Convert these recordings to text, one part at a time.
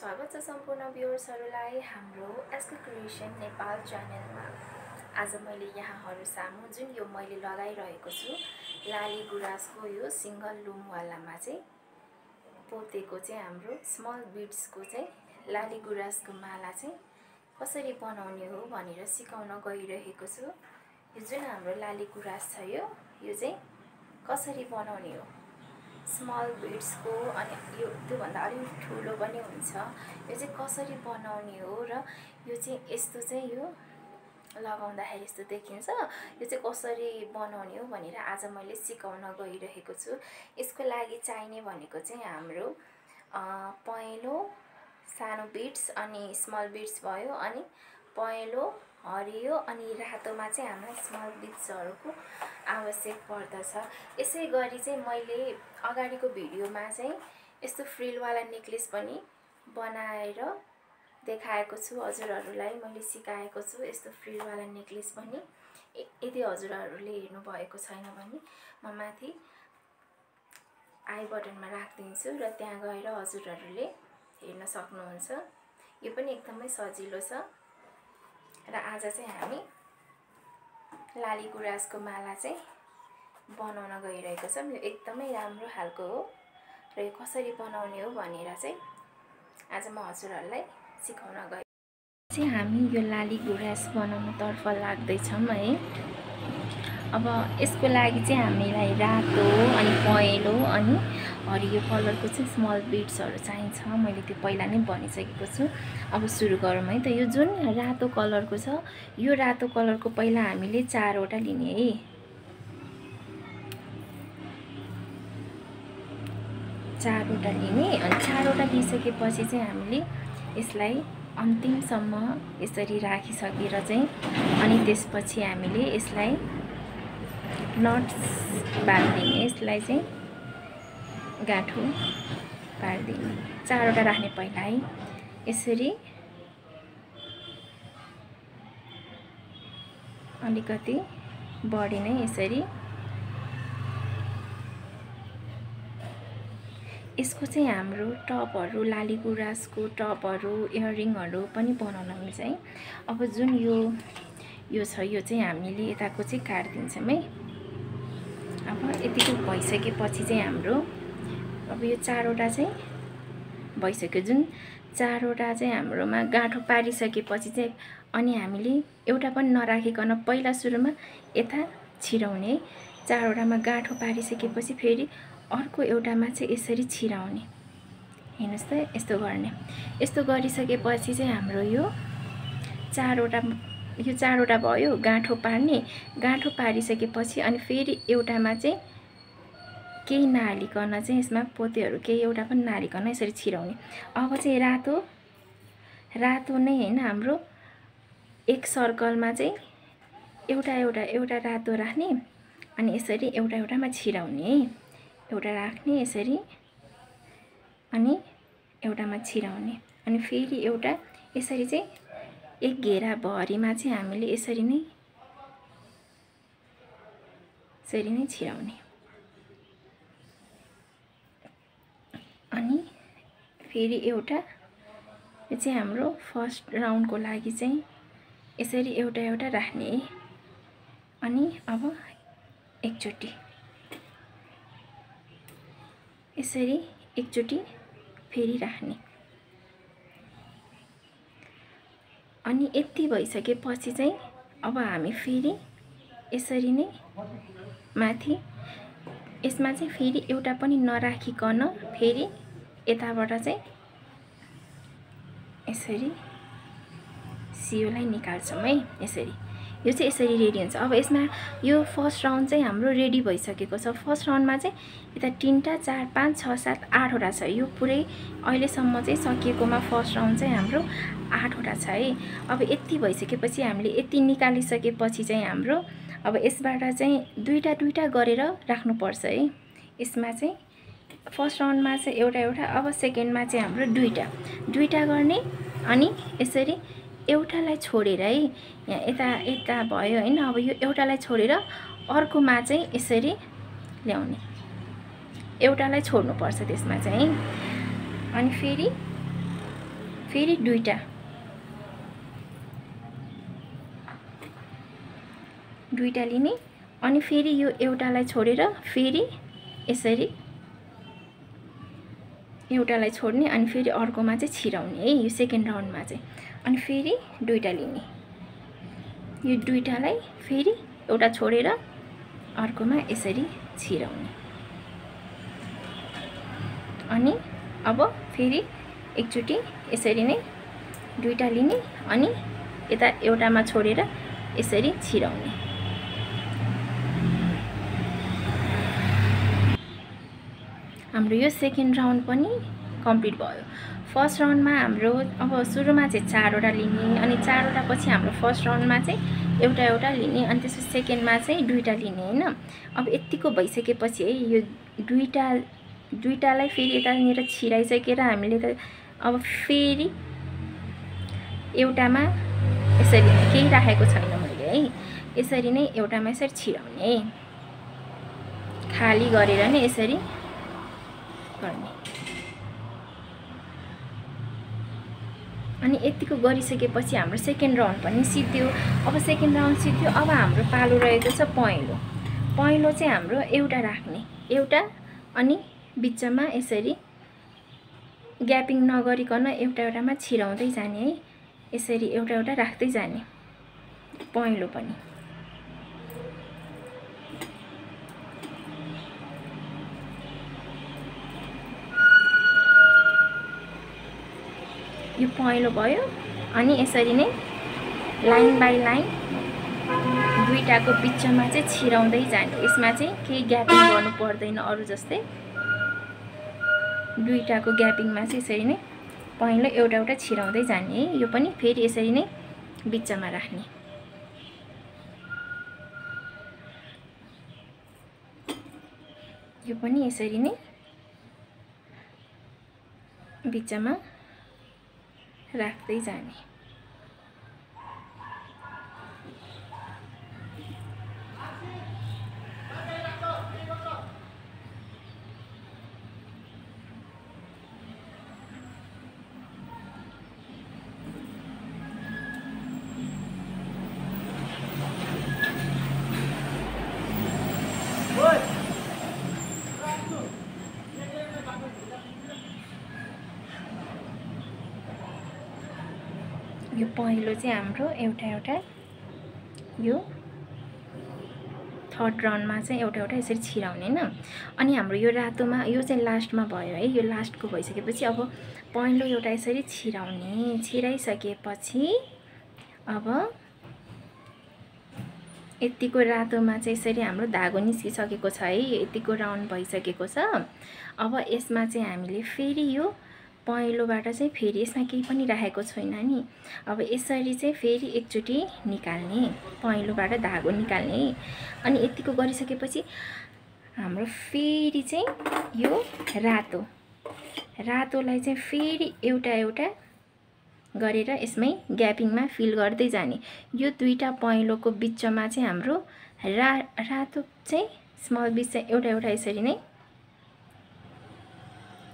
स्वागत छ सम्पूर्ण भ्युअर्सहरुलाई हाम्रो एसके क्रिएसन नेपाल च्यानलमा। आज मैले यहाँहरु सामु जुन यो मैले लगाइरहेको छु लाली गुराँसको यो सिंगल लुमवालामा चाहिँ पोतेको चाहिँ हाम्रो स्मल बिड्सको चाहिँ लाली गुराँसको माला चाहिँ कसरी बनाउने हो भनेर सिकाउन गइरहेको छु। यो जुन हाम्रो लाली गुराँस छ यो चाहिँ कसरी बनाउने हो स्मल बिड्स को अनि यो त्यो भन्दा अलि ठुलो पनि हुन्छ। यो चाहिँ कसरी बनाउने हो र यो चाहिँ यस्तो चाहिँ यो लगाउँदाखेरि यस्तो देखिन्छ। यो चाहिँ कसरी बनाउने हो भनेर आज मैले सिकाउन गइरहेको छु। यसको लागि चाहिने भनेको चाहिँ हाम्रो पहेँलो सानो बिड्स अनि स्मल बिड्स भयो, अनि पहेँलो हरियो अनि रातोमा चाहिँ हामीलाई स्मल बिड्सहरुको आवश्यक पर्दछ। यसै गरी चाहिँ मैले अगाडिको भिडियोमा चाहिँ यस्तो फ्रिलवाला नेकलेस पनि बनाएर देखाएको छु हजुरहरुलाई, मैले सिकाएको छु यस्तो फ्रिलवाला नेकलेस पनि। यदि हजुरहरुले हेर्नु भएको छैन भने म माथि आई बटनमा राख्दिन्छु र त्यहाँ गएर हजुरहरुले हेर्न सक्नुहुन्छ। यो पनि एकदमै सजिलो छ र आज चाहिँ हामी लाली गुराँसको माला चाहिँ बनाउन गइरहेको छौं। यो एकदमै राम्रो खालको हो र यो कसरी बनाउने हो भनेर चाहिँ आज म हजुरहरुलाई सिकाउन गए। चाहिँ हामी यो लाली गुराँस बनाउन तर्फ लाग्दै छौं है। अब यसको लागि चाहिँ हामीलाई रातो अनि पहेँलो अनि हरियो कलरको चाहिँ स्मल बिड्सहरु चाहिन्छ। मैले त्यो पहिला नै भनिसकेको छु। अब सुरु गरौँ है त। यो जुन रातो कलरको छ यो रातो कलरको पहिला हामीले 4 वटा लिने है। 4 वटा लिने अनि 4 वटा लिइसकेपछि चाहिँ हामीले यसलाई अन्तिमसम्म यसरी राखिसकेर चाहिँ अनि त्यसपछि हामीले यसलाई नट्स बाँधिदिने, यसलाई चाहिँ गाँठो पार्दिने। 4 वटा राख्ने पहिला है। यसरी अलिकति बढी नै यसरी यसको चाहिँ हाम्रो टपहरु लाली गुराँसको टपहरु इयररिङहरु पनि बनाउन मिल्छ है। अब जुन यो छ यो चाहिँ हामीले यताको चाहिँ काट्दिन्छौं है। अब यतिको भइसकेपछि चाहिँ हाम्रो अब यो 4 वटा चाहिँ भइसक्यो। जुन 4 वटा चाहिँ हाम्रोमा गाँठो पारिसकेपछि चाहिँ अनि हामीले एउटा पनि नराखिकन पहिला सुरुमा यता छिराउने। 4 वटामा गाँठो पारिसकेपछि फेरि अर्को एउटामा चाहिँ यसरी छिराउने। हेर्नुस् त यस्तो गर्ने। यस्तो गरिसकेपछि चाहिँ हाम्रो यो 4 वटा भयो गाँठो पार्ने। गाँठो पारिसकेपछि अनि फेरि एउटामा चाहिँ केही नहालिकन चाहिँ यसमा पोतेहरु केही एउटा पनि नहालिकन यसरी छिराउने। अब चाहिँ रातो नै हैन हाम्रो एक सर्कलमा चाहिँ एउटा रातो राख्ने अनि यसरी एउटामा छिराउने है। एउटा राख्ने यसरी अनि एउटामा छिराउने अनि फेरि एउटा यसरी चाहिँ एक घेरा भरिमा चाहिँ हामीले यसरी नै छिराउने। अनि फेरि एउटा यो चाहिँ हाम्रो फर्स्ट राउन्डको लागि चाहिँ यसरी एउटा राख्ने है। अनि अब एकचोटी यसरी एकचोटी फेरि राख्ने। अनि यति भइसकेपछि चाहिँ अब हामी फेरि यसरी नै माथि यसमा चाहिँ फेरि एउटा पनि नराखिकन फेरि यताबाट चाहिँ यसरी सियोलाई निकाल्छौं है। यसरी यो चाहिँ यसरी रेडी हुन्छ। अब यसमा यो फर्स्ट राउन्ड चाहिँ हाम्रो रेडी भइसकेको छ। फर्स्ट राउन्डमा चाहिँ यता 3 टा 4 5 6 7 8 वटा छ। यो पुरै अहिलेसम्म चाहिँ सकिएकोमा फर्स्ट राउन्ड चाहिँ हाम्रो 8 वटा छ है। अब यति भइसकेपछि हामीले यति निकालिसकेपछि चाहिँ हाम्रो अब यसबाट चाहिँ दुईटा गरेर राख्नु पर्छ है। यसमा चाहिँ फर्स्ट राउन्डमा चाहिँ एउटा अब सेकेन्डमा चाहिँ हाम्रो दुईटा गर्ने अनि यसरी एउटालाई छोडेर है। यहाँ यता भयो हैन। अब यो एउटालाई छोडेर अर्कोमा चाहिँ यसरी ल्याउने। एउटालाई छोड्नु पर्छ त्यसमा चाहिँ अनि फेरि फेरि दुईटा लिने अनि फेरि यो एउटालाई छोडेर फेरि यसरी एउटालाई छोड्ने अनि फेरि अर्कोमा चाहिँ छिराउने है यो सेकेन्ड राउन्डमा चाहिँ। अनि फेरि दुईटा लिने, यो दुईटालाई फेरि एउटा छोडेर अर्कोमा यसरी छिराउने। अनि अब फेरि एकचोटि यसरी नै दुईटा लिने अनि यता एउटामा छोडेर यसरी छिराउने। हाम्रो यो सेकेन्ड राउन्ड पनि कम्प्लिट भयो। फर्स्ट राउन्डमा हाम्रो अब सुरुमा चाहिँ 4वटा लिने अनि 4वटा पछि हाम्रो फर्स्ट राउन्डमा चाहिँ एउटा लिने अनि त्यसपछि सेकेन्डमा चाहिँ 2टा लिने हैन। अब यतिको भइसकेपछि है यो दुईटालाई फेरि यतानिर छिराइसकेर हामीले त अब फेरि एउटामा यसरी नै केही राखेको छैन मैले है, यसरी नै एउटामा यसरी छिराउने, खाली गरेर नै यसरी गर्ने। अनि यतिको गरिसकेपछि हाम्रो सेकेन्ड राउन्ड पनि सिद्धियो। अब सेकेन्ड राउन्ड सिद्धियो, अब हाम्रो पालो रहेको छ पहेँलो। पहेँलो चाहिँ हाम्रो एउटा राख्ने, एउटा अनि बिचमा यसरी ग्यापिङ नगरिकन एउटामा छिराउँदै जाने है, यसरी एउटा राख्दै जाने पहेँलो पनि। यो पहेँलो भयो अनि यसरी नै लाइन बाई लाइन दुईटाको बिचमा चाहिँ छिराउँदै जाने। यसमा चाहिँ केही ग्यापिङ गर्नु पर्दैन अरु जस्तै, दुईटाको ग्यापिङमा चाहिँ यसरी नै पहेँलो एउटा छिराउँदै जाने है। यो पनि फेरि यसरी नै बिचमा राख्ने। यो पनि यसरी नै बिचमा राख्दै जाने। यो पहेँलो चाहिँ हाम्रो एउटा यो थर्ड राउन्डमा चाहिँ एउटा यसरी छिराउने हैन। अनि हाम्रो यो रातोमा यो चाहिँ लास्टमा भयो है। यो लास्टको भइसकेपछि अब पहेँलो एउटा यसरी छिराउने। छिराइसकेपछि अब यतिको रातोमा चाहिँ यसरी हाम्रो धागो निस्किसकेको छ है। यतिको राउन्ड भइसकेको छ। अब यसमा चाहिँ हामीले फेरि यो पहेँलोबाट चाहिँ फेरि यसमा केही पनि राखेको छैन नि। अब यसरी चाहिँ फेरि एकचोटि निकाल्ने, पहेँलोबाट धागो निकाल्ने। अनि यतिको गरिसकेपछि हाम्रो फेरि चाहिँ यो रातोलाई चाहिँ फेरि एउटा गरेर यसमै ग्यापिङमा फिल गर्दै जाने। यो दुईटा पहेँलोको बिचमा चाहिँ हाम्रो रातो चाहिँ स्मल बिच चाहिँ एउटा यसरी नै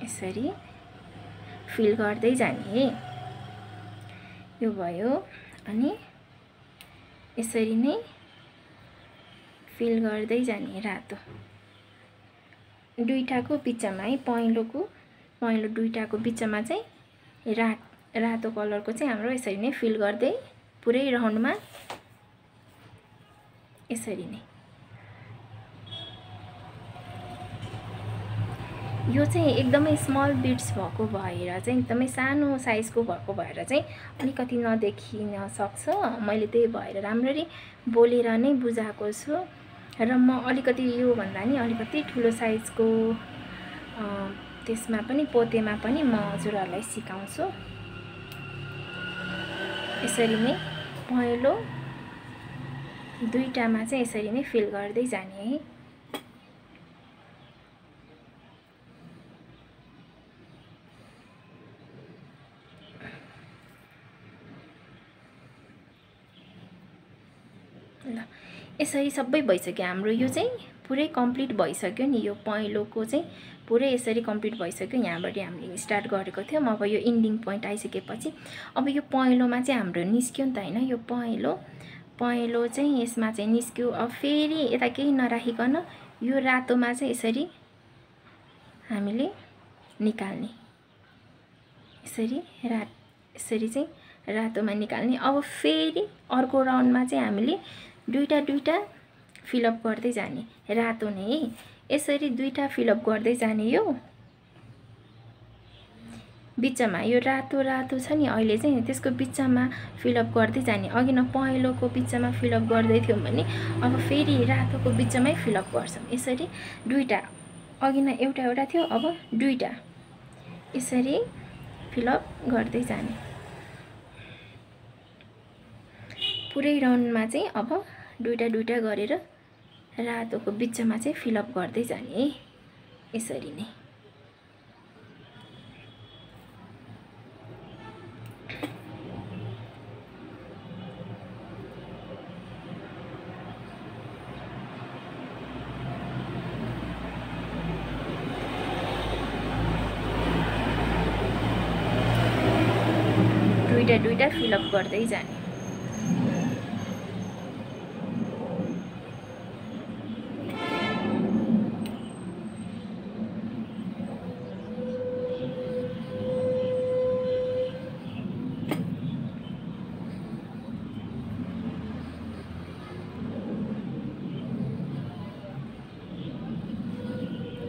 यसरी फिल गर्दै जाने। यो भयो अनि यसरी नै फिल गर्दै जाने रातो दुईटाको बिचमा है। पहेँलो दुईटाको बिचमा चाहिँ रातो कलरको चाहिँ हाम्रो यसरी नै फिल गर्दै पुरै राउन्डमा यसरी नै। यो चाहिँ एकदमै स्मल बिट्स भएको भएर चाहिँ एकदमै सानो साइजको भएको भएर चाहिँ अलिकति नदेखिन सक्छ। मैले त्यही भएर राम्ररी बोलेर नै बुझाएको छु र म अलिकति यो भन्दा नि अलिकति ठुलो साइजको त्यसमा पनि पोतेमा पनि म हजुरहरुलाई सिकाउँछु। यसरी नै पहेँलो दुईटामा चाहिँ यसरी नै फिल गर्दै जाने है। ल यसरी सबै भइसक्यो हाम्रो यो चाहिँ पुरै कम्प्लिट भइसक्यो नि। यो पहेँलोको चाहिँ पुरै यसरी कम्प्लिट भइसक्यो। यहाँबाट हामीले स्टार्ट गरेको थियौँ। अब यो इन्डिङ पोइन्ट आइसकेपछि अब यो पहेँलोमा चाहिँ हाम्रो निस्क्यो नि त हैन। यो पहेँलो चाहिँ यसमा चाहिँ निस्क्यो। अब फेरि यता केही नराखिकन यो रातोमा चाहिँ यसरी हामीले निकाल्ने। यसरी चाहिँ रातोमा निकाल्ने। अब फेरि अर्को राउन्डमा चाहिँ हामीले दुईटा फिलअप गर्दै जाने। रातो नै यसरी दुईटा फिलअप गर्दै जाने। यो बिचमा यो रातो छ नि अहिले चाहिँ त्यसको बिचमा फिलअप गर्दै जाने। अघि न पहेँलोको बिचमा फिलअप गर्दै थियौँ भने अब फेरि रातोको बिचमै फिलअप गर्छौँ। यसरी दुईटा, अघि न एउटा थियो, अब दुईटा यसरी फिलअप गर्दै जाने। पुरै राउन्डमा चाहिँ अब दुईटा गरेर रातोको बिचमा चाहिँ फिलअप गर्दै जाने। यसरी नै दुईटा फिलअप गर्दै जाने।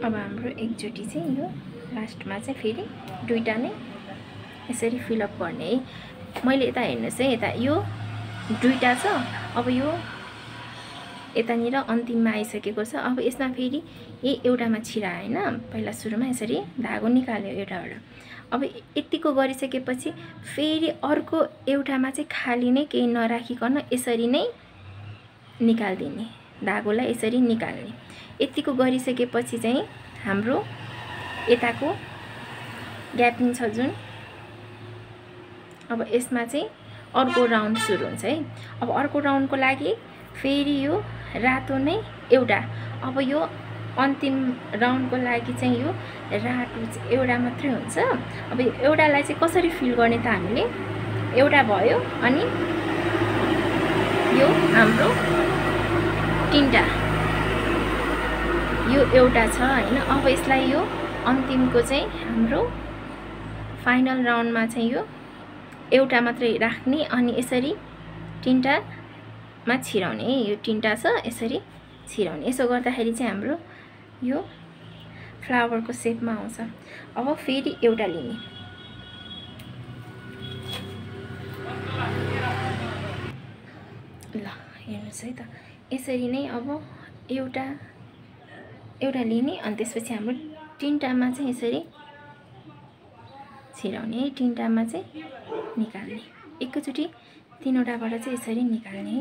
अब हाम्रो एकचोटि चाहिँ यो लास्टमा चाहिँ फेरि दुईटा नै यसरी फिलअप गर्ने है। मैले यता हेर्नुहोस् है, यता यो दुईटा छ। अब यो यतानिर अन्तिममा आइसकेको छ। अब यसमा फेरि एउटामा छिरायो हैन। पहिला सुरुमा यसरी धागो निकाल्यो एउटाबाट। अब यतिको गरिसकेपछि फेरि अर्को एउटामा चाहिँ खाली नै केही नराखिकन यसरी नै निकाल्दिने। धागोलाई यसरी निकाल्ने। यतिको गरिसकेपछि चाहिँ हाम्रो यताको ग्यापिङ छ जुन, अब यसमा चाहिँ अर्को राउन्ड सुरु हुन्छ है। अब अर्को राउन्डको लागि फेरि यो रातो नै एउटा। अब यो अन्तिम राउन्डको लागि चाहिँ यो रातो एउटा मात्रै हुन्छ। अब एउटालाई चाहिँ कसरी फिल गर्ने त हामीले, एउटा भयो अनि यो हाम्रो तीनटा, यो एउटा छ हैन। अब यसलाई यो अन्तिमको चाहिँ हाम्रो फाइनल राउन्डमा चाहिँ यो एउटा मात्रै राख्ने अनि यसरी तीनटामा छिराउने। यो तीनटा छ यसरी छिराउने। यसो गर्दाखेरि चाहिँ हाम्रो यो फ्लावरको शेपमा आउँछ। अब फेरि एउटा लिने। ल हेर्नुहोस् है त, यसरी नै अब एउटा लिने अनि त्यसपछि हाम्रो तीनटामा चाहिँ यसरी छिराउने। तीनटामा चाहिँ निकाल्ने। एकैचोटि तीनवटाबाट चाहिँ यसरी निकाल्ने।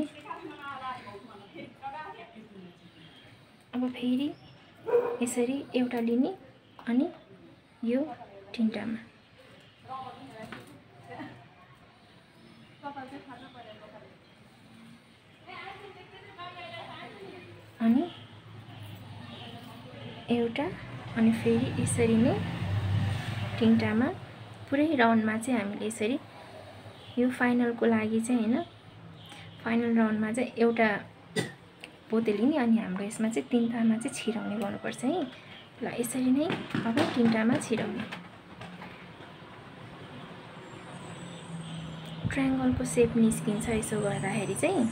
अब फेरि यसरी एउटा लिने अनि यो तीनटामा अनि एउटा अनि फेरि यसरी नै तीनटामा पुरै राउन्डमा चाहिँ हामीले यसरी यो फाइनलको लागि चाहिँ हैन, फाइनल राउन्डमा चाहिँ एउटा पोते लिने अनि हाम्रो यसमा चाहिँ तीनटामा चाहिँ छिराउने गर्नुपर्छ है। ल यसरी नै अब तीनटामा छिराउने। ट्रायंगलको शेप निस्किन्छ यसो गर्दाखेरि चाहिँ।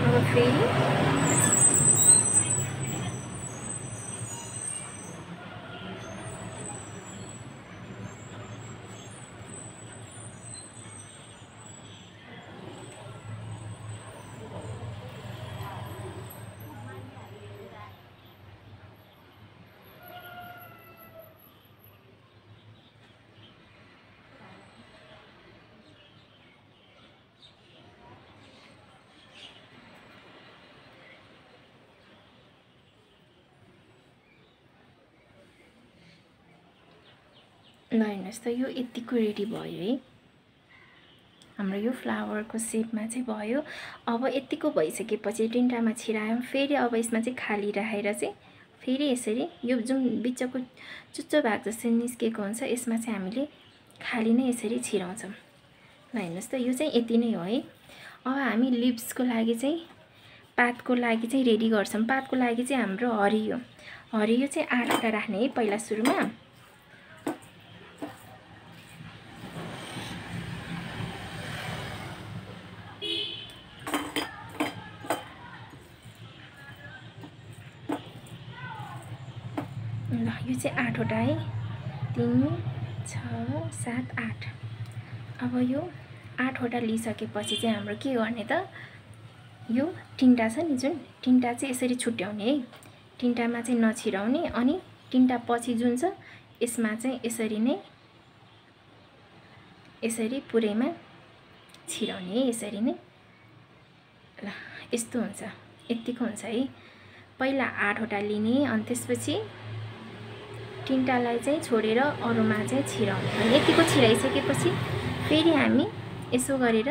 अब फेरि ल हेर्नुहोस् त, यो यतिको रेडी भयो है। हाम्रो यो फ्लावरको सेपमा चाहिँ भयो। अब यतिको भइसकेपछि तिनटामा छिरायौँ। फेरि अब यसमा चाहिँ खाली राखेर चाहिँ फेरि यसरी यो जुन बिचको चुच्चो भाग जस्तो निस्केको हुन्छ यसमा चाहिँ हामीले खाली नै यसरी छिराउँछौँ। ल हेर्नुहोस् त, यो चाहिँ यति नै हो है। अब हामी लिभ्सको लागि चाहिँ पातको लागि चाहिँ रेडी गर्छौँ। पातको लागि चाहिँ हाम्रो हरियो चाहिँ 8वटा राख्ने है पहिला सुरुमा। ल यो चाहिँ 8वटा है, 3 6 7 8। अब यो 8वटा लिइसकेपछि चाहिँ हाम्रो के गर्ने त, यो तिनटा छ नि जुन तिनटा चाहिँ यसरी छुट्याउने है। तिनटामा चाहिँ नछिराउने, अनि तिनटा पछि जुन छ यसमा चाहिँ यसरी नै यसरी पुरैमा छिराउने है, यसरी नै। ल यस्तो हुन्छ, यतिको हुन्छ है। पहिला 8वटा लिने अनि त्यसपछि तिनटालाई चाहिँ छोडेर अरूमा चाहिँ छिराउने। अनि यतिको छिराइसकेपछि फेरि हामी यसो गरेर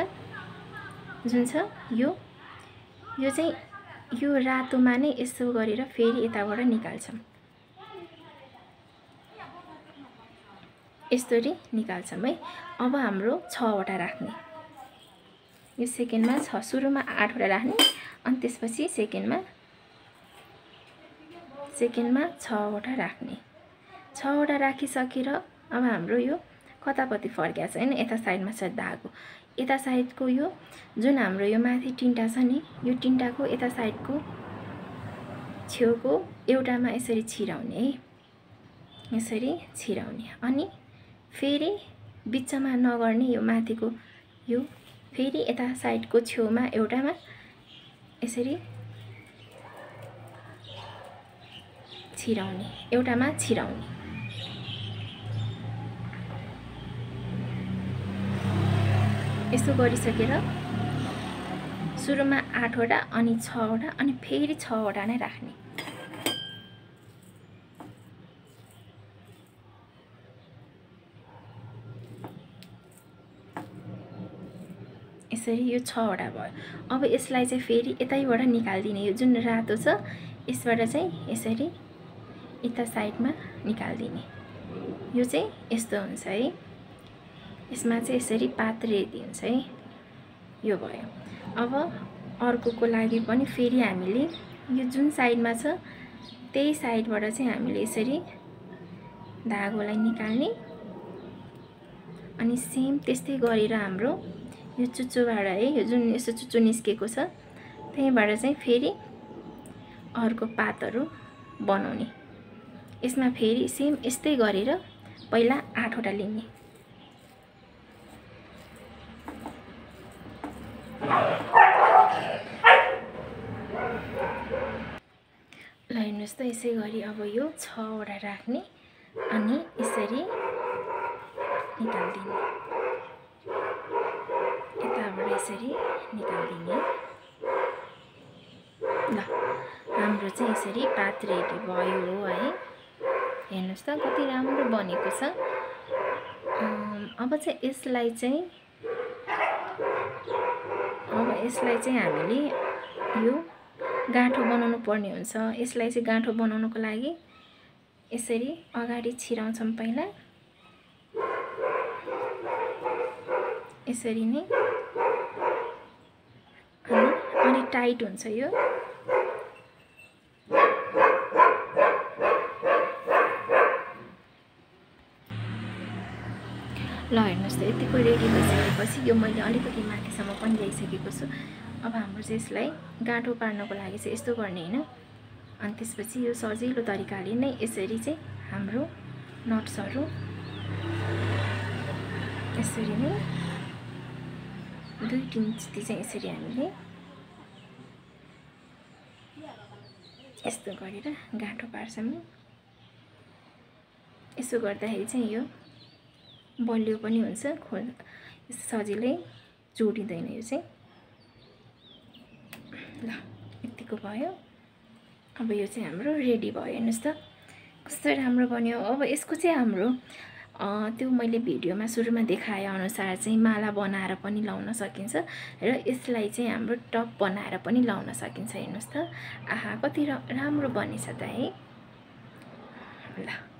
जुन छ यो चाहिँ यो रातोमा नै यसो गरेर फेरि यताबाट निकाल्छौँ। यसरी निकाल्छौँ है। अब हाम्रो 6वटा राख्ने। यो सेकेन्डमा 6, सुरुमा 8वटा राख्ने अनि त्यसपछि सेकेन्डमा 6वटा राख्ने। 6वटा राखिसकेर अब हाम्रो यो कतापट्टि फर्किया छ हैन, यता साइडमा छ धागो। यता साइडको यो जुन हाम्रो यो माथि तिनटा छ नि, यो तिनटाको यता साइडको छेउको एउटामा यसरी छिराउने है, यसरी छिराउने। अनि फेरि बिचमा नगर्ने, यो माथिको यो फेरि यता साइडको छेउमा एउटामा यसरी छिराउने, एउटामा छिराउने। यसो गरिसकेर सुरुमा 8वटा अनि 6वटा अनि फेरि 6वटा नै राख्ने। यसरी यो 6वटा भयो। अब यसलाई चाहिँ फेरि यतैबाट निकाल्दिने। यो जुन रातो छ यसबाट चाहिँ यसरी यता साइडमा निकाल्दिने। यो चाहिँ यस्तो हुन्छ है। यसमा चाहिँ यसरी पात रेडी हुन्छ है। यो भयो। अब अर्कोको लागि पनि फेरि हामीले यो जुन साइडमा छ त्यही साइडबाट चाहिँ हामीले यसरी धागोलाई निकाल्ने अनि सेम त्यस्तै गरेर हाम्रो यो चुच्चोबाट है, यो जुन यसो चुच्चो निस्केको छ त्यहीबाट चाहिँ फेरि अर्को पातहरू बनाउने। यसमा फेरि सेम यस्तै गरेर पहिला 8वटा लिने। ल हेर्नुहोस् त, यसै गरी अब यो 6वटा राख्ने अनि यसरी निकाल्दिने, यताबाट यसरी निकाल्दिने। ल हाम्रो चाहिँ यसरी पात रेडी भयो है। हेर्नुहोस् त कति राम्रो बनेको छ। अब चाहिँ यसलाई चाहिँ हामीले यो गाँठो बनाउनु पर्ने हुन्छ। यसलाई चाहिँ गाँठो बनाउनको लागि यसरी अगाडि छिराउँछौँ पहिला, यसरी नै। अनि टाइट हुन्छ यो। ल हेर्नुहोस् त, यतिको रेडी भइसकेपछि यो मैले अलिकति माथिसम्म पनि ल्याइसकेको छु। अब हाम्रो चाहिँ यसलाई गाँठो पार्नको लागि चाहिँ यस्तो गर्ने हैन। अनि त्यसपछि यो सजिलो तरिकाले नै यसरी चाहिँ हाम्रो नट्सहरू यसरी नै 2-3 जति चाहिँ यसरी हामीले यस्तो गरेर गाँठो पार्छौँ। यसो गर्दाखेरि चाहिँ यो बलियो पनि हुन्छ, सजिलै जोडिँदैन यो चाहिँ। ल यतिको भयो। अब यो चाहिँ हाम्रो रेडी भयो। हेर्नुहोस् त कस्तो राम्रो बन्यो। अब यसको चाहिँ हाम्रो त्यो मैले भिडियोमा सुरुमा देखाए अनुसार चाहिँ माला बनाएर पनि लाउन सकिन्छ र यसलाई चाहिँ हाम्रो टप बनाएर पनि लाउन सकिन्छ। हेर्नुहोस् त, आहा कति राम्रो बनेछ त है। ल